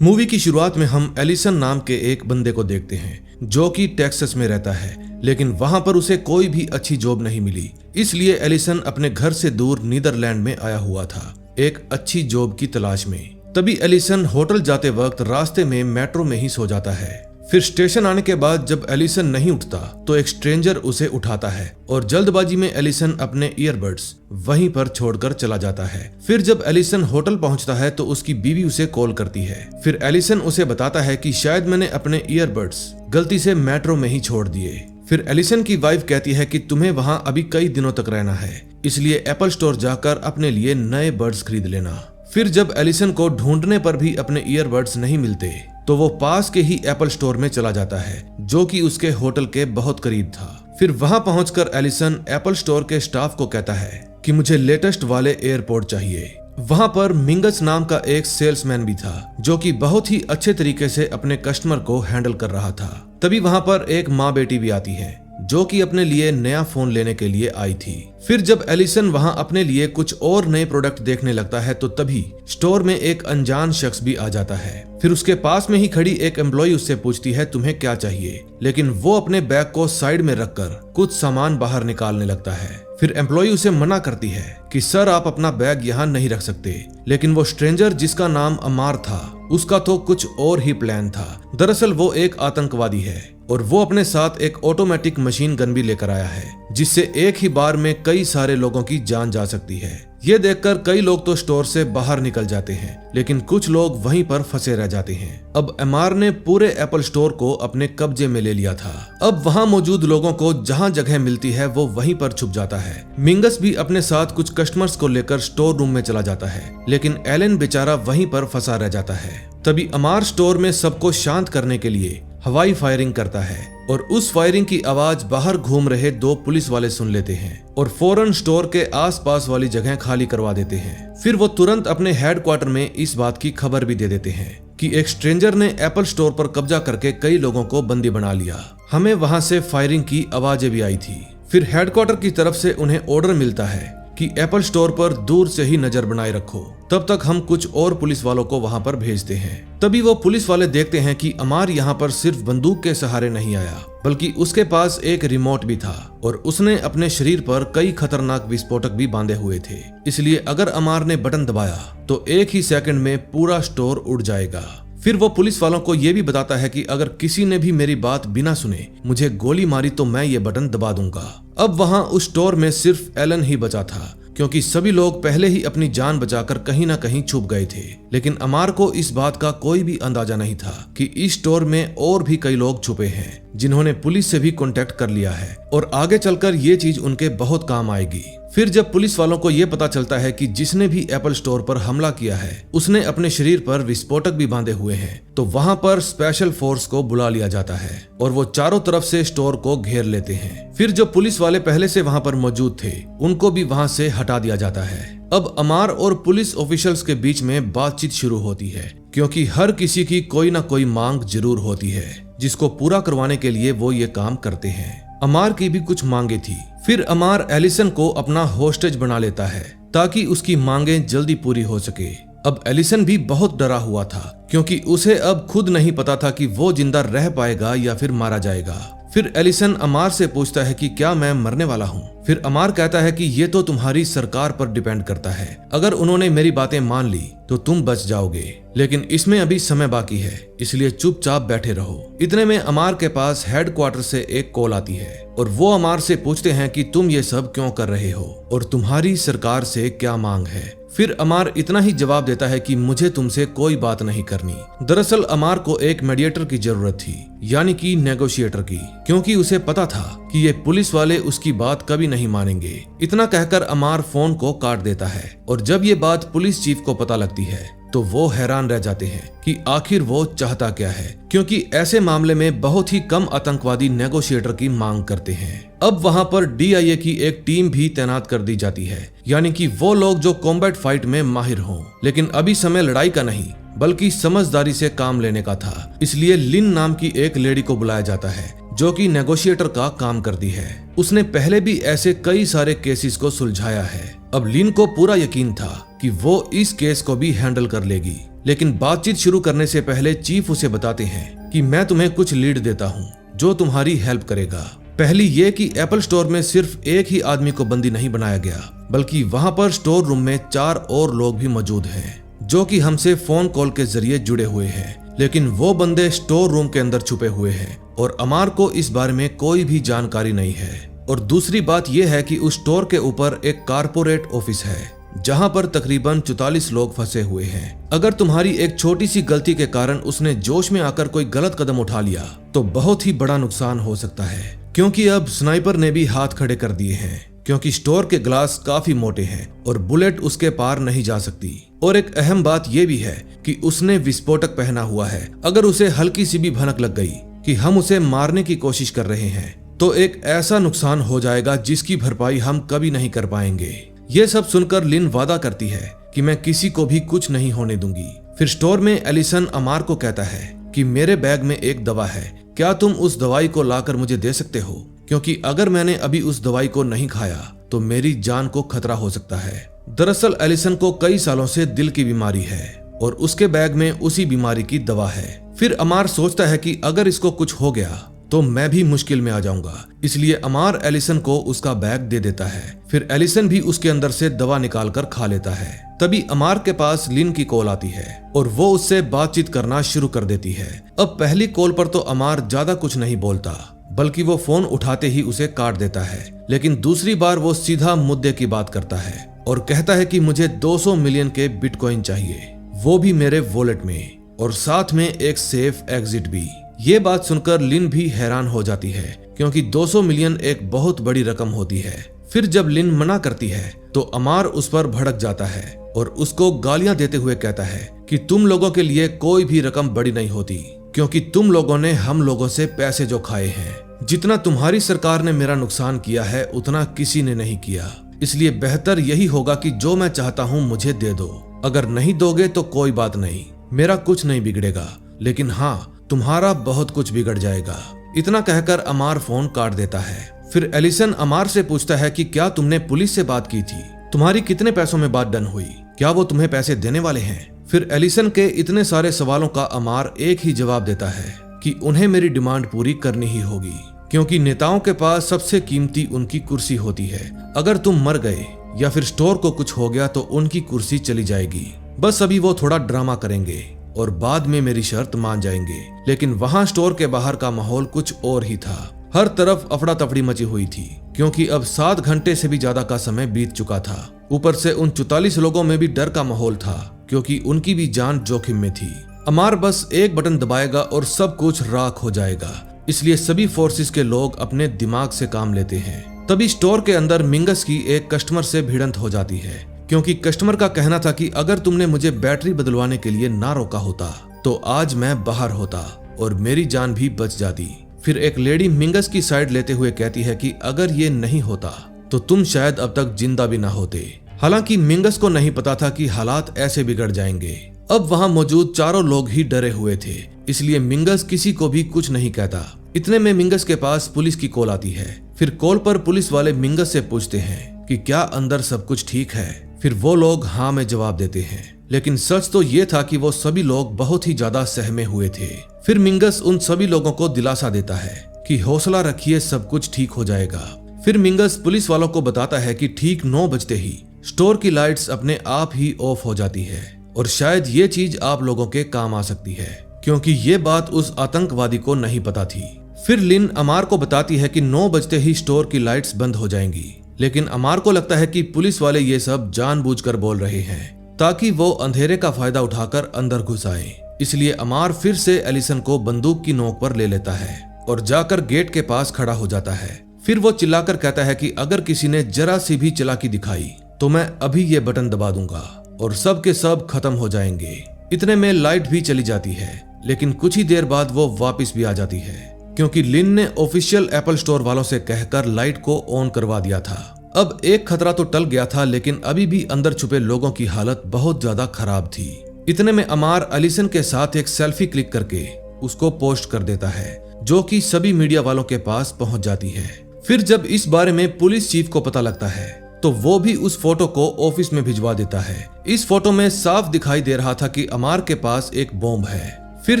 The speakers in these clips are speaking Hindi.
मूवी की शुरुआत में हम एलिसन नाम के एक बंदे को देखते हैं जो कि टेक्सास में रहता है, लेकिन वहां पर उसे कोई भी अच्छी जॉब नहीं मिली। इसलिए एलिसन अपने घर से दूर नीदरलैंड में आया हुआ था एक अच्छी जॉब की तलाश में। तभी एलिसन होटल जाते वक्त रास्ते में मेट्रो में ही सो जाता है। फिर स्टेशन आने के बाद जब एलिसन नहीं उठता तो एक स्ट्रेंजर उसे उठाता है और जल्दबाजी में एलिसन अपने ईयरबड्स वहीं पर छोड़कर चला जाता है। फिर जब एलिसन होटल पहुंचता है तो उसकी बीवी उसे कॉल करती है। फिर एलिसन उसे बताता है कि शायद मैंने अपने ईयरबड्स गलती से मेट्रो में ही छोड़ दिए। फिर एलिसन की वाइफ कहती है कि तुम्हें वहां अभी कई दिनों तक रहना है, इसलिए एप्पल स्टोर जाकर अपने लिए नए बड्स खरीद लेना। फिर जब एलिसन को ढूंढने पर भी अपने ईयरबड्स नहीं मिलते तो वो पास के ही एप्पल स्टोर में चला जाता है जो कि उसके होटल के बहुत करीब था। फिर वहां पहुंचकर एलिसन एप्पल स्टोर के स्टाफ को कहता है कि मुझे लेटेस्ट वाले एयरपोर्ट चाहिए। वहां पर मिंगस नाम का एक सेल्समैन भी था जो कि बहुत ही अच्छे तरीके से अपने कस्टमर को हैंडल कर रहा था। तभी वहां पर एक माँ बेटी भी आती है जो कि अपने लिए नया फोन लेने के लिए आई थी। फिर जब एलिसन वहां अपने लिए कुछ और नए प्रोडक्ट देखने लगता है तो तभी स्टोर में एक अनजान शख्स भी आ जाता है। फिर उसके पास में ही खड़ी एक एम्प्लॉय उससे पूछती है तुम्हें क्या चाहिए, लेकिन वो अपने बैग को साइड में रखकर कुछ सामान बाहर निकालने लगता है। फिर एम्प्लॉय उसे मना करती है कि सर आप अपना बैग यहाँ नहीं रख सकते, लेकिन वो स्ट्रेंजर जिसका नाम अमार था उसका तो कुछ और ही प्लान था। दरअसल वो एक आतंकवादी है और वो अपने साथ एक ऑटोमेटिक मशीन गन भी लेकर आया है जिससे एक ही बार में कई सारे लोगों की जान जा सकती है। ये देखकर कई लोग तो स्टोर से बाहर निकल जाते हैं, लेकिन कुछ लोग वहीं पर फंसे रह जाते हैं। अब एमआर ने पूरे एप्पल स्टोर को अपने कब्जे में ले लिया था। अब वहां मौजूद लोगों को जहां जगह मिलती है वो वहीं पर छुप जाता है। मिंगस भी अपने साथ कुछ कस्टमर्स को लेकर स्टोर रूम में चला जाता है, लेकिन एलन बेचारा वहीं पर फंसा रह जाता है। तभी अमार स्टोर में सबको शांत करने के लिए हवाई फायरिंग करता है और उस फायरिंग की आवाज बाहर घूम रहे दो पुलिस वाले सुन लेते हैं और फौरन स्टोर के आसपास वाली जगह खाली करवा देते हैं। फिर वो तुरंत अपने हेडक्वार्टर में इस बात की खबर भी दे देते हैं कि एक स्ट्रेंजर ने एप्पल स्टोर पर कब्जा करके कई लोगों को बंदी बना लिया। हमें वहां से फायरिंग की आवाजें भी आई थी। फिर हेडक्वार्टर की तरफ से उन्हें ऑर्डर मिलता है कि एप्पल स्टोर पर दूर से ही नजर बनाए रखो, तब तक हम कुछ और पुलिस वालों को वहां पर भेजते हैं। तभी वो पुलिस वाले देखते हैं कि अमार यहाँ पर सिर्फ बंदूक के सहारे नहीं आया, बल्कि उसके पास एक रिमोट भी था और उसने अपने शरीर पर कई खतरनाक विस्फोटक भी बांधे हुए थे। इसलिए अगर अमार ने बटन दबाया तो एक ही सेकंड में पूरा स्टोर उड़ जाएगा। फिर वो पुलिस वालों को ये भी बताता है कि अगर किसी ने भी मेरी बात बिना सुने मुझे गोली मारी तो मैं ये बटन दबा दूंगा। अब वहां उस स्टोर में सिर्फ एलन ही बचा था क्योंकि सभी लोग पहले ही अपनी जान बचाकर कहीं ना कहीं छुप गए थे। लेकिन अमार को इस बात का कोई भी अंदाजा नहीं था कि इस स्टोर में और भी कई लोग छुपे हैं जिन्होंने पुलिस से भी कांटेक्ट कर लिया है और आगे चलकर ये चीज उनके बहुत काम आएगी। फिर जब पुलिस वालों को यह पता चलता है कि जिसने भी एप्पल स्टोर पर हमला किया है उसने अपने शरीर पर विस्फोटक भी बांधे हुए हैं, तो वहां पर स्पेशल फोर्स को बुला लिया जाता है और वो चारों तरफ से स्टोर को घेर लेते हैं। फिर जो पुलिस वाले पहले से वहां पर मौजूद थे उनको भी वहां से हटा दिया जाता है। अब अमार और पुलिस ऑफिशियल्स के बीच में बातचीत शुरू होती है क्योंकि हर किसी की कोई ना कोई मांग जरूर होती है जिसको पूरा करवाने के लिए वो ये काम करते हैं। अमार की भी कुछ मांगे थी। फिर अमार एलिसन को अपना होस्टेज बना लेता है ताकि उसकी मांगें जल्दी पूरी हो सके। अब एलिसन भी बहुत डरा हुआ था क्योंकि उसे अब खुद नहीं पता था कि वो जिंदा रह पाएगा या फिर मारा जाएगा। फिर एलिसन अमार से पूछता है कि क्या मैं मरने वाला हूँ। फिर अमार कहता है कि ये तो तुम्हारी सरकार पर डिपेंड करता है, अगर उन्होंने मेरी बातें मान ली तो तुम बच जाओगे, लेकिन इसमें अभी समय बाकी है इसलिए चुपचाप बैठे रहो। इतने में अमार के पास हेडक्वार्टर से एक कॉल आती है और वो अमार से पूछते हैं कि तुम ये सब क्यों कर रहे हो और तुम्हारी सरकार से क्या मांग है। फिर अमार इतना ही जवाब देता है कि मुझे तुमसे कोई बात नहीं करनी। दरअसल अमार को एक मीडिएटर की जरूरत थी, यानी कि नेगोशिएटर की, क्योंकि उसे पता था कि ये पुलिस वाले उसकी बात कभी नहीं मानेंगे। इतना कहकर अमार फोन को काट देता है और जब ये बात पुलिस चीफ को पता लगती है तो वो हैरान रह जाते हैं कि आखिर वो चाहता क्या है, क्योंकि ऐसे मामले में बहुत ही कम आतंकवादी नेगोशिएटर की मांग करते हैं। अब वहां पर DIA की एक टीम भी तैनात कर दी जाती है, यानी कि वो लोग जो कॉम्बैट फाइट में माहिर हों। लेकिन अभी समय लड़ाई का नहीं बल्कि समझदारी से काम लेने का था, इसलिए लिन नाम की एक लेडी को बुलाया जाता है जो कि नेगोशिएटर का काम करती है। उसने पहले भी ऐसे कई सारे केसेस को सुलझाया है। अब लिन को पूरा यकीन था कि वो इस केस को भी हैंडल कर लेगी, लेकिन बातचीत शुरू करने से पहले चीफ उसे बताते हैं कि मैं तुम्हें कुछ लीड देता हूँ जो तुम्हारी हेल्प करेगा। पहली ये कि एप्पल स्टोर में सिर्फ एक ही आदमी को बंदी नहीं बनाया गया, बल्कि वहाँ पर स्टोर रूम में 4 और लोग भी मौजूद हैं जो कि हमसे फोन कॉल के जरिए जुड़े हुए हैं, लेकिन वो बंदे स्टोर रूम के अंदर छुपे हुए हैं और अमार को इस बारे में कोई भी जानकारी नहीं है। और दूसरी बात यह है कि उस स्टोर के ऊपर एक कारपोरेट ऑफिस है जहां पर तकरीबन 44 लोग फंसे हुए हैं। अगर तुम्हारी एक छोटी सी गलती के कारण उसने जोश में आकर कोई गलत कदम उठा लिया तो बहुत ही बड़ा नुकसान हो सकता है, क्योंकि अब स्नाइपर ने भी हाथ खड़े कर दिए हैं, क्योंकि स्टोर के ग्लास काफी मोटे हैं और बुलेट उसके पार नहीं जा सकती। और एक अहम बात यह भी है कि उसने विस्फोटक पहना हुआ है। अगर उसे हल्की सी भी भनक लग गई कि हम उसे मारने की कोशिश कर रहे हैं तो एक ऐसा नुकसान हो जाएगा जिसकी भरपाई हम कभी नहीं कर पाएंगे। ये सब सुनकर लिन वादा करती है कि मैं किसी को भी कुछ नहीं होने दूंगी। फिर स्टोर में एलिसन अमार को कहता है कि मेरे बैग में एक दवा है, क्या तुम उस दवाई को लाकर मुझे दे सकते हो, क्योंकि अगर मैंने अभी उस दवाई को नहीं खाया तो मेरी जान को खतरा हो सकता है। दरअसल एलिसन को कई सालों से दिल की बीमारी है और उसके बैग में उसी बीमारी की दवा है। फिर अमार सोचता है कि अगर इसको कुछ हो गया तो मैं भी मुश्किल में आ जाऊंगा, इसलिए अमार एलिसन को उसका बैग दे देता है। फिर एलिसन भी उसके अंदर से दवा निकाल कर खा लेता है। तभी अमार के पास लिन की कॉल आती है और वो उससे बातचीत करना शुरू कर देती है। अब पहली कॉल पर तो अमार ज्यादा कुछ नहीं बोलता, बल्कि वो फोन उठाते ही उसे काट देता है। लेकिन दूसरी बार वो सीधा मुद्दे की बात करता है और कहता है कि मुझे 200 मिलियन के बिटकॉइन चाहिए, वो भी मेरे वॉलेट में, और साथ में एक सेफ एग्जिट भी। ये बात सुनकर लिन भी हैरान हो जाती है, क्योंकि 200 मिलियन एक बहुत बड़ी रकम होती है। फिर जब लिन मना करती है तो अमार उस पर भड़क जाता है और उसको गालियां देते हुए कहता है कि तुम लोगों के लिए कोई भी रकम बड़ी नहीं होती, क्योंकि तुम लोगों ने हम लोगों से पैसे जो खाए हैं, जितना तुम्हारी सरकार ने मेरा नुकसान किया है उतना किसी ने नहीं किया। इसलिए बेहतर यही होगा कि जो मैं चाहता हूँ मुझे दे दो। अगर नहीं दोगे तो कोई बात नहीं, मेरा कुछ नहीं बिगड़ेगा, लेकिन हाँ, तुम्हारा बहुत कुछ बिगड़ जाएगा। इतना कहकर अमार फोन काट देता है। फिर एलिसन अमार से पूछता है कि क्या तुमने पुलिस से बात की थी, तुम्हारी कितने पैसों में बात डन हुई, क्या वो तुम्हें पैसे देने वाले हैं। फिर एलिसन के इतने सारे सवालों का अमार एक ही जवाब देता है कि उन्हें मेरी डिमांड पूरी करनी ही होगी, क्योंकि नेताओं के पास सबसे कीमती उनकी कुर्सी होती है। अगर तुम मर गए या फिर स्टोर को कुछ हो गया तो उनकी कुर्सी चली जाएगी। बस अभी वो थोड़ा ड्रामा करेंगे और बाद में मेरी शर्त मान जाएंगे। लेकिन वहां स्टोर के बाहर का माहौल कुछ और ही था। हर तरफ अफड़ा तफड़ी मची हुई थी, क्योंकि अब 7 घंटे से भी ज्यादा का समय बीत चुका था। ऊपर से उन 44 लोगों में भी डर का माहौल था, क्योंकि उनकी भी जान जोखिम में थी। अमार बस एक बटन दबाएगा और सब कुछ राख हो जाएगा, इसलिए सभी फोर्सेस के लोग अपने दिमाग से काम लेते हैं। तभी स्टोर के अंदर मिंगस की एक कस्टमर से भिड़ंत हो जाती है, क्योंकि कस्टमर का कहना था कि अगर तुमने मुझे बैटरी बदलवाने के लिए ना रोका होता तो आज मैं बाहर होता और मेरी जान भी बच जाती। फिर एक लेडी मिंगस की साइड लेते हुए कहती है कि अगर ये नहीं होता तो तुम शायद अब तक जिंदा भी ना होते। हालांकि मिंगस को नहीं पता था कि हालात ऐसे बिगड़ जाएंगे। अब वहां मौजूद चारों लोग ही डरे हुए थे, इसलिए मिंगस किसी को भी कुछ नहीं कहता। इतने में मिंगस के पास पुलिस की कॉल आती है। फिर कॉल पर पुलिस वाले मिंगस से पूछते हैं कि क्या अंदर सब कुछ ठीक है। फिर वो लोग हाँ में जवाब देते हैं, लेकिन सच तो ये था कि वो सभी लोग बहुत ही ज्यादा सहमे हुए थे। फिर मिंगस उन सभी लोगों को दिलासा देता है कि हौसला रखिए, सब कुछ ठीक हो जाएगा। फिर मिंगस पुलिस वालों को बताता है कि ठीक 9 बजते ही स्टोर की लाइट्स अपने आप ही ऑफ हो जाती है, और शायद ये चीज आप लोगों के काम आ सकती है, क्योंकि ये बात उस आतंकवादी को नहीं पता थी। फिर लिन अमार को बताती है कि 9 बजते ही स्टोर की लाइट्स बंद हो जाएंगी, लेकिन अमार को लगता है कि पुलिस वाले ये सब जानबूझकर बोल रहे हैं ताकि वो अंधेरे का फायदा उठाकर अंदर घुस आए। इसलिए अमार फिर से एलिसन को बंदूक की नोक पर ले लेता है और जाकर गेट के पास खड़ा हो जाता है। फिर वो चिल्लाकर कहता है कि अगर किसी ने जरा सी भी चालाकी दिखाई तो मैं अभी ये बटन दबा दूंगा और सब के सब खत्म हो जाएंगे। इतने में लाइट भी चली जाती है, लेकिन कुछ ही देर बाद वो वापस भी आ जाती है, क्योंकि लिन ने ऑफिशियल एप्पल स्टोर वालों से कहकर लाइट को ऑन करवा दिया था। अब एक खतरा तो टल गया था, लेकिन अभी भी अंदर छुपे लोगों की हालत बहुत ज्यादा खराब थी। इतने में अमार एलिसन के साथ एक सेल्फी क्लिक करके उसको पोस्ट कर देता है, जो कि सभी मीडिया वालों के पास पहुंच जाती है। फिर जब इस बारे में पुलिस चीफ को पता लगता है तो वो भी उस फोटो को ऑफिस में भिजवा देता है। इस फोटो में साफ दिखाई दे रहा था कि अमार के पास एक बॉम्ब है। फिर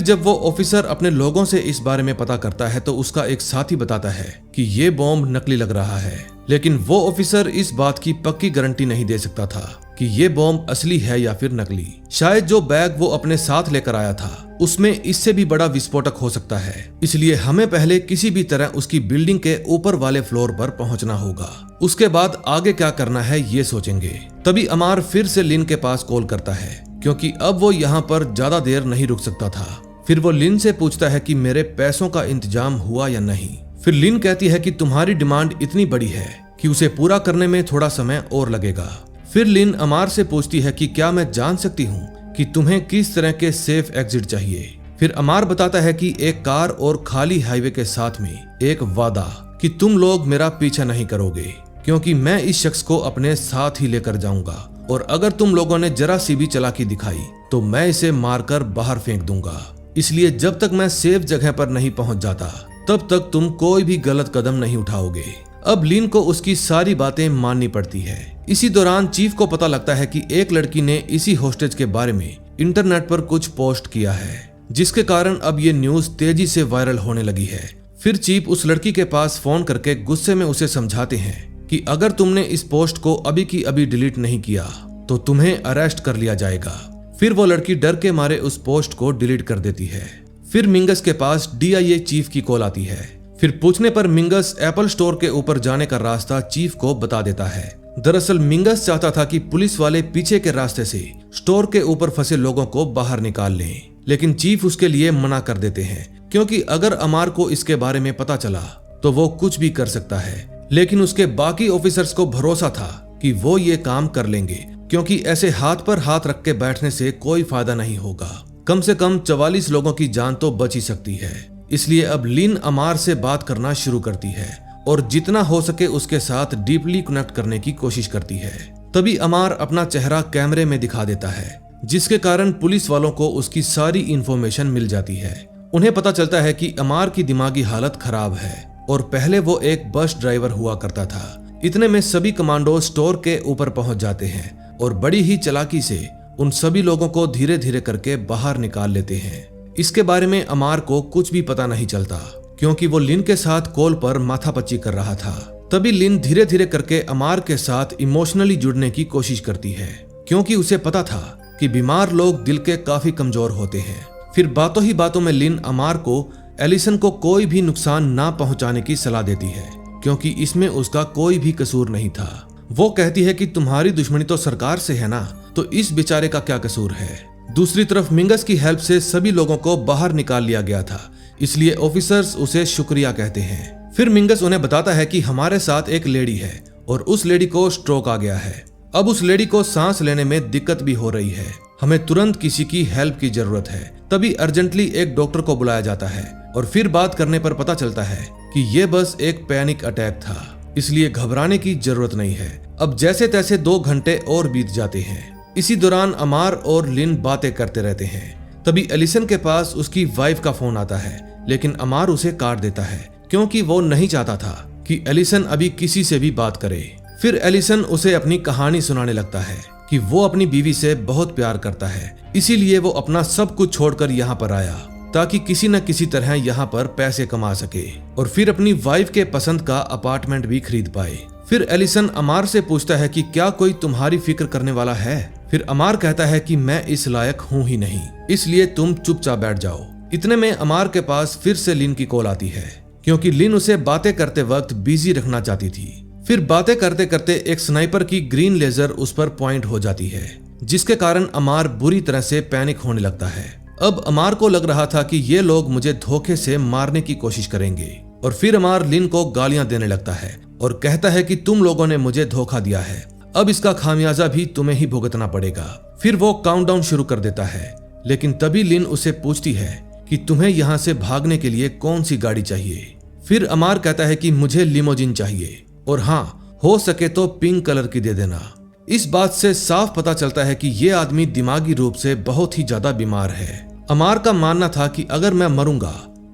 जब वो ऑफिसर अपने लोगों से इस बारे में पता करता है तो उसका एक साथी बताता है कि ये बॉम्ब नकली लग रहा है, लेकिन वो ऑफिसर इस बात की पक्की गारंटी नहीं दे सकता था कि ये बॉम्ब असली है या फिर नकली। शायद जो बैग वो अपने साथ लेकर आया था उसमें इससे भी बड़ा विस्फोटक हो सकता है, इसलिए हमें पहले किसी भी तरह उसकी बिल्डिंग के ऊपर वाले फ्लोर पर पहुंचना होगा। उसके बाद आगे क्या करना है ये सोचेंगे। तभी अमार फिर से लिन के पास कॉल करता है क्योंकि अब वो यहाँ पर ज्यादा देर नहीं रुक सकता था। फिर वो लिन से पूछता है कि मेरे पैसों का इंतजाम हुआ या नहीं। फिर लिन कहती है कि तुम्हारी डिमांड इतनी बड़ी है कि उसे पूरा करने में थोड़ा समय और लगेगा। फिर लिन अमार से पूछती है कि क्या मैं जान सकती हूँ कि तुम्हें किस तरह के सेफ एग्जिट चाहिए। फिर अमार बताता है कि एक कार और खाली हाईवे के साथ में एक वादा कि तुम लोग मेरा पीछा नहीं करोगे क्योंकि मैं इस शख्स को अपने साथ ही लेकर जाऊंगा और अगर तुम लोगों ने जरा सी भी चालाकी दिखाई तो मैं इसे मारकर बाहर फेंक दूंगा। इसलिए जब तक मैं सेफ जगह पर नहीं पहुंच जाता तब तक तुम कोई भी गलत कदम नहीं उठाओगे। अब लिन को उसकी सारी बातें माननी पड़ती है। इसी दौरान चीफ को पता लगता है कि एक लड़की ने इसी होस्टेज के बारे में इंटरनेट पर कुछ पोस्ट किया है, जिसके कारण अब ये न्यूज तेजी से वायरल होने लगी है। फिर चीफ उस लड़की के पास फोन करके गुस्से में उसे समझाते हैं कि अगर तुमने इस पोस्ट को अभी की अभी डिलीट नहीं किया तो तुम्हें अरेस्ट कर लिया जाएगा। फिर वो लड़की डर के मारे उस पोस्ट को डिलीट कर देती है। फिर मिंगस के पास DIA चीफ की कॉल आती है। फिर पूछने पर मिंगस एप्पल स्टोर के ऊपर जाने का रास्ता चीफ को बता देता है। दरअसल मिंगस चाहता था कि पुलिस वाले पीछे के रास्ते से स्टोर के ऊपर फंसे लोगों को बाहर निकाल लें, लेकिन चीफ उसके लिए मना कर देते हैं क्योंकि अगर अमार को इसके बारे में पता चला तो वो कुछ भी कर सकता है। लेकिन उसके बाकी ऑफिसर्स को भरोसा था कि वो ये काम कर लेंगे क्योंकि ऐसे हाथ पर हाथ रख के बैठने से कोई फायदा नहीं होगा। कम से कम 44 लोगों की जान तो बच ही सकती है। इसलिए अब लिन अमार से बात करना शुरू करती है और जितना हो सके उसके साथ डीपली कनेक्ट करने की कोशिश करती है। तभी अमार अपना चेहरा कैमरे में दिखा देता है, जिसके कारण पुलिस वालों को उसकी सारी इंफॉर्मेशन मिल जाती है। उन्हें पता चलता है कि अमार की दिमागी हालत खराब है और पहले वो एक बस ड्राइवर हुआ करता था। इतने में सभी कमांडो स्टोर के ऊपर पहुंच जाते हैं और बड़ी ही चालाकी से उन सभी लोगों को धीरे धीरे करके बाहर निकाल लेते हैं। इसके बारे में अमार को कुछ भी पता नहीं चलता क्योंकि वो लिन के साथ कॉल पर माथापच्ची कर रहा था। तभी लिन धीरे धीरे करके अमार के साथ इमोशनली जुड़ने की कोशिश करती है क्योंकि उसे पता था कि बीमार लोग दिल के काफी कमजोर होते हैं। फिर बातों ही बातों में लिन अमार को एलिसन को कोई भी नुकसान ना पहुंचाने की सलाह देती है क्योंकि इसमें उसका कोई भी कसूर नहीं था। वो कहती है कि तुम्हारी दुश्मनी तो सरकार से है ना, तो इस बेचारे का क्या कसूर है। दूसरी तरफ मिंगस की हेल्प से सभी लोगों को बाहर निकाल लिया गया था, इसलिए ऑफिसर्स उसे शुक्रिया कहते हैं। फिर मिंगस उन्हें बताता है कि हमारे साथ एक लेडी है और उस लेडी को स्ट्रोक आ गया है। अब उस लेडी को सांस लेने में दिक्कत भी हो रही है, हमें तुरंत किसी की हेल्प की जरूरत है। तभी अर्जेंटली एक डॉक्टर को बुलाया जाता है और फिर बात करने पर पता चलता है कि ये बस एक पैनिक अटैक था, इसलिए घबराने की जरूरत नहीं है। अब जैसे तैसे 2 घंटे और बीत जाते हैं। इसी दौरान अमार और लिन बातें करते रहते हैं। तभी एलिसन के पास उसकी वाइफ का फोन आता है, लेकिन अमार उसे काट देता है क्योंकि वो नहीं चाहता था कि एलिसन अभी किसी से भी बात करे। फिर एलिसन उसे अपनी कहानी सुनाने लगता है कि वो अपनी बीवी से बहुत प्यार करता है, इसीलिए वो अपना सब कुछ छोड़कर यहाँ पर आया ताकि किसी न किसी तरह यहाँ पर पैसे कमा सके और फिर अपनी वाइफ के पसंद का अपार्टमेंट भी खरीद पाए। फिर एलिसन अमार से पूछता है कि क्या कोई तुम्हारी फिक्र करने वाला है। फिर अमार कहता है कि मैं इस लायक हूँ ही नहीं, इसलिए तुम चुपचाप बैठ जाओ। इतने में अमार के पास फिर से लिन की कॉल आती है क्योंकि लिन उसे बातें करते वक्त बिजी रखना चाहती थी। फिर बातें करते करते एक स्नाइपर की ग्रीन लेजर उस पर पॉइंट हो जाती है, जिसके कारण अमार बुरी तरह से पैनिक होने लगता है। अब अमार को लग रहा था कि ये लोग मुझे धोखे से मारने की कोशिश करेंगे और फिर अमार लिन को गालियां देने लगता है और कहता है कि तुम लोगों ने मुझे धोखा दिया है, अब इसका खामियाजा भी तुम्हें ही भुगतना पड़ेगा। फिर वो काउंटडाउन शुरू कर देता है, लेकिन तभी लिन उसे पूछती है कि तुम्हें यहाँ से भागने के लिए कौन सी गाड़ी चाहिए। फिर अमार कहता है कि मुझे लिमोजिन चाहिए और हाँ, हो सके तो पिंक कलर की दे देना। इस बात से साफ पता चलता है कि ये आदमी दिमागी रूप से बहुत ही ज्यादा बीमार है। अमार का मानना था कि अगर मैं मरूंगा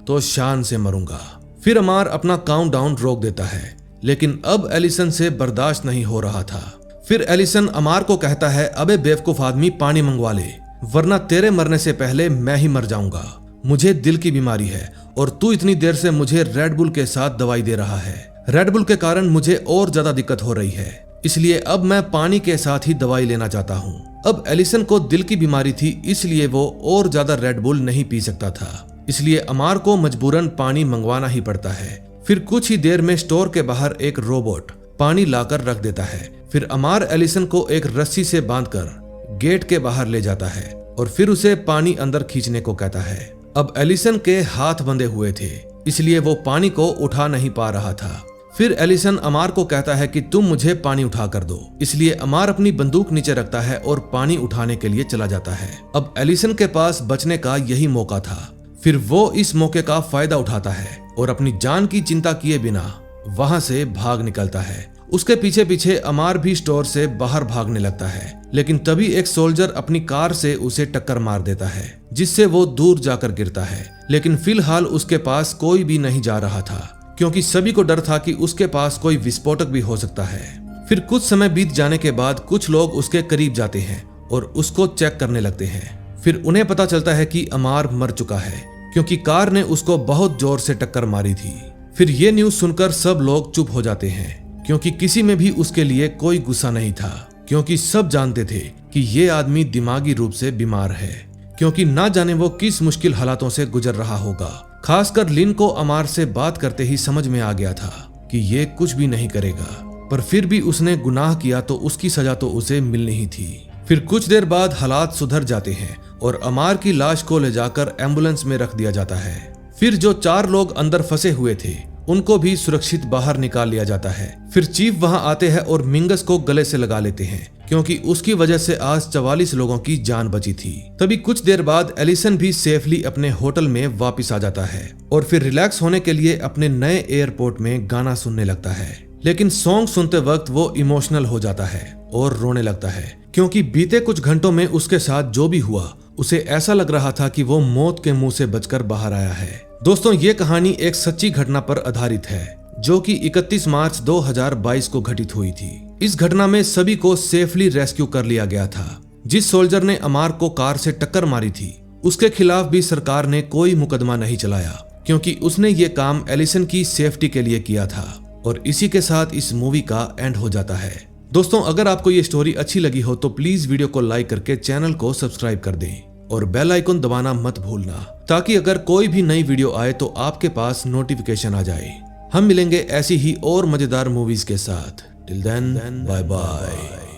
तो शान से मरूंगा। फिर अमार अपना काउंटडाउन रोक देता है, लेकिन अब एलिसन से बर्दाश्त नहीं हो रहा था। फिर एलिसन अमार को कहता है, अबे बेवकूफ आदमी, पानी मंगवा ले, वरना तेरे मरने से पहले मैं ही मर जाऊंगा। मुझे दिल की बीमारी है और तू इतनी देर से मुझे रेड बुल के साथ दवाई दे रहा है। रेड बुल के कारण मुझे और ज्यादा दिक्कत हो रही है, इसलिए अब मैं पानी के साथ ही दवाई लेना चाहता हूँ। अब एलिसन को दिल की बीमारी थी, इसलिए वो और ज्यादा रेड बुल नहीं पी सकता था, इसलिए अमार को मजबूरन पानी मंगवाना ही पड़ता है। फिर कुछ ही देर में स्टोर के बाहर एक रोबोट पानी लाकर रख देता है। फिर अमार एलिसन को एक रस्सी से बांधकर गेट के बाहर ले जाता है और फिर उसे पानी अंदर खींचने को कहता है। अब एलिसन के हाथ बंधे हुए थे, इसलिए वो पानी को उठा नहीं पा रहा था। फिर एलिसन अमार को कहता है कि तुम मुझे पानी उठा कर दो, इसलिए अमार अपनी बंदूक नीचे रखता है और पानी उठाने के लिए चला जाता है। अब एलिसन के पास बचने का यही मौका था। फिर वो इस मौके का फायदा उठाता है और अपनी जान की चिंता किए बिना वहां से भाग निकलता है। उसके पीछे पीछे अमार भी स्टोर से बाहर भागने लगता है, लेकिन तभी एक सोल्जर अपनी कार से उसे टक्कर मार देता है, जिससे वो दूर जाकर गिरता है। लेकिन फिलहाल उसके पास कोई भी नहीं जा रहा था, क्योंकि सभी को डर था कि उसके पास कोई विस्फोटक भी हो सकता है। फिर कुछ समय बीत जाने के बाद कुछ लोग उसके करीब जाते हैं और उसको चेक करने लगते हैं। फिर उन्हें पता चलता है कि अमार मर चुका है, क्योंकि कार ने उसको बहुत जोर से टक्कर मारी थी। फिर ये न्यूज सुनकर सब लोग चुप हो जाते हैं, क्योंकि किसी में भी उसके लिए कोई गुस्सा नहीं था, क्योंकि सब जानते थे कि ये आदमी दिमागी रूप से बीमार है, क्योंकि ना जाने वो किस मुश्किल हालातों से गुजर रहा होगा। खासकर लिन को अमार से बात करते ही समझ में आ गया था कि ये कुछ भी नहीं करेगा, पर फिर भी उसने गुनाह किया तो उसकी सजा तो उसे मिलनी ही थी। फिर कुछ देर बाद हालात सुधर जाते हैं और अमार की लाश को ले जाकर एम्बुलेंस में रख दिया जाता है। फिर जो 4 लोग अंदर फंसे हुए थे उनको भी सुरक्षित बाहर निकाल लिया जाता है। फिर चीफ वहां आते हैं और मिंगस को गले से लगा लेते हैं, क्योंकि उसकी वजह से आज 44 लोगों की जान बची थी। तभी कुछ देर बाद एलिसन भी सेफली अपने होटल में वापस आ जाता है और फिर रिलैक्स होने के लिए अपने नए एयरपोर्ट में गाना सुनने लगता है। लेकिन सॉन्ग सुनते वक्त वो इमोशनल हो जाता है और रोने लगता है, क्योंकि बीते कुछ घंटों में उसके साथ जो भी हुआ उसे ऐसा लग रहा था कि वो मौत के मुंह से बचकर बाहर आया है। दोस्तों, ये कहानी एक सच्ची घटना पर आधारित है, जो कि 31 मार्च 2022 को घटित हुई थी। इस घटना में सभी को सेफली रेस्क्यू कर लिया गया था। जिस सोल्जर ने अमार को कार से टक्कर मारी थी उसके खिलाफ भी सरकार ने कोई मुकदमा नहीं चलाया, क्योंकि उसने ये काम एलिसन की सेफ्टी के लिए किया था। और इसी के साथ इस मूवी का एंड हो जाता है। दोस्तों, अगर आपको ये स्टोरी अच्छी लगी हो तो प्लीज वीडियो को लाइक करके चैनल को सब्सक्राइब कर दें और बेल आइकन दबाना मत भूलना, ताकि अगर कोई भी नई वीडियो आए तो आपके पास नोटिफिकेशन आ जाए। हम मिलेंगे ऐसी ही और मजेदार मूवीज के साथ। Till then, bye bye.